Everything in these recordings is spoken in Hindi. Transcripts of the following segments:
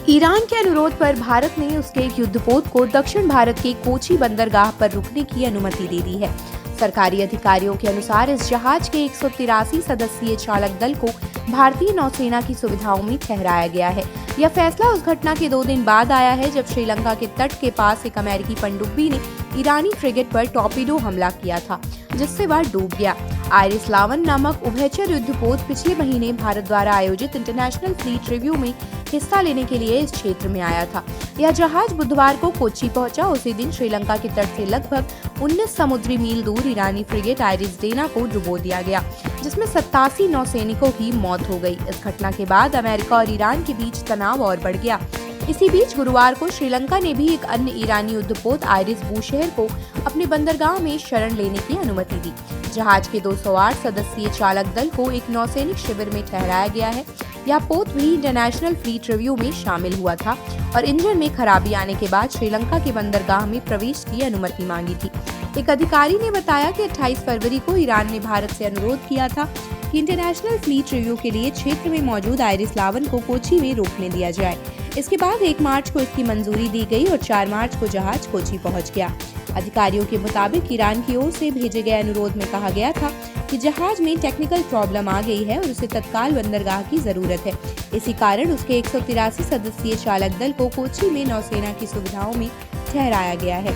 ईरान के अनुरोध पर भारत ने उसके एक युद्धपोत को दक्षिण भारत के कोची बंदरगाह पर रुकने की अनुमति दे दी है। सरकारी अधिकारियों के अनुसार इस जहाज के 183 सदस्यीय चालक दल को भारतीय नौसेना की सुविधाओं में ठहराया गया है। यह फैसला उस घटना के 2 दिन बाद आया है जब श्रीलंका के तट के पास एक अमेरिकी पनडुब्बी ने ईरानी फ्रिगेट पर टॉर्पीडो हमला किया था, जिससे वह डूब गया। आइरिस लावन नामक उभयचर युद्धपोत पिछले महीने भारत द्वारा आयोजित इंटरनेशनल फ्लीट रिव्यू में हिस्सा लेने के लिए इस क्षेत्र में आया था। यह जहाज बुधवार को कोच्चि पहुंचा। उसी दिन श्रीलंका के तट से लगभग 19 समुद्री मील दूर ईरानी फ्रिगेट आइरिस डेना को डुबो दिया गया, जिसमें 87 नौसैनिकों की मौत हो गई। इस घटना के बाद अमेरिका और ईरान के बीच तनाव और बढ़ गया। इसी बीच गुरुवार को श्रीलंका ने भी एक अन्य ईरानी युद्धपोत आइरिस बूशेहर को अपने बंदरगाह में शरण लेने की अनुमति दी। जहाज के 208 सदस्यीय चालक दल को एक नौसैनिक शिविर में ठहराया गया है। यह पोत भी इंटरनेशनल फ्लीट रिव्यू में शामिल हुआ था और इंजन में खराबी आने के बाद श्रीलंका के बंदरगाह में प्रवेश की अनुमति मांगी थी। एक अधिकारी ने बताया कि 28 फरवरी को ईरान ने भारत से अनुरोध किया था कि इंटरनेशनल फ्लीट रिव्यू के लिए क्षेत्र में मौजूद आइरिस लावन को कोच्चि में रोकने दिया जाए। इसके बाद 1 मार्च को इसकी मंजूरी दी गई और 4 मार्च को जहाज कोच्चि पहुंच गया। अधिकारियों के मुताबिक ईरान की ओर से भेजे गए अनुरोध में कहा गया था कि जहाज में टेक्निकल प्रॉब्लम आ गई है और उसे तत्काल बंदरगाह की जरूरत है। इसी कारण उसके 183 सदस्यीय चालक दल को कोच्चि में नौसेना की सुविधाओं में ठहराया गया है।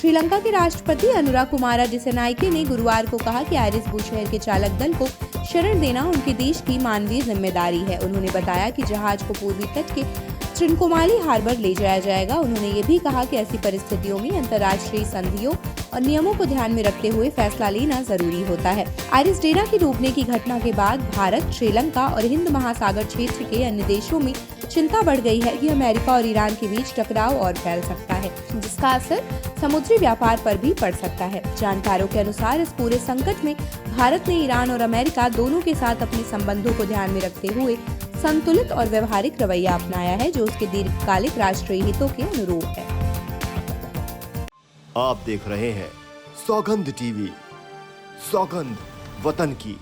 श्रीलंका के राष्ट्रपति अनुराकुमारा दिसनायके ने गुरुवार को कहा कि आइरिस बूशेहर के चालक दल को शरण देना उनके देश की मानवीय जिम्मेदारी है। उन्होंने बताया कि जहाज को पूर्वी तट के त्रिनकोमाली हार्बर ले जाया जाएगा। उन्होंने ये भी कहा कि ऐसी परिस्थितियों में अंतर्राष्ट्रीय संधियों और नियमों को ध्यान में रखते हुए फैसला लेना जरूरी होता है। आइरिस डेना की डूबने की घटना के बाद भारत, श्रीलंका और हिंद महासागर क्षेत्र के अन्य देशों में चिंता बढ़ गई है कि अमेरिका और ईरान के बीच टकराव और फैल सकता है, जिसका असर समुद्री व्यापार पर भी पड़ सकता है। जानकारों के अनुसार इस पूरे संकट में भारत ने ईरान और अमेरिका दोनों के साथ अपने संबंधों को ध्यान में रखते हुए संतुलित और व्यवहारिक रवैया अपनाया है, जो उसके दीर्घकालिक राष्ट्रीय हितों के अनुरूप है। आप देख रहे हैं सौगंध टीवी, सौगंध वतन की।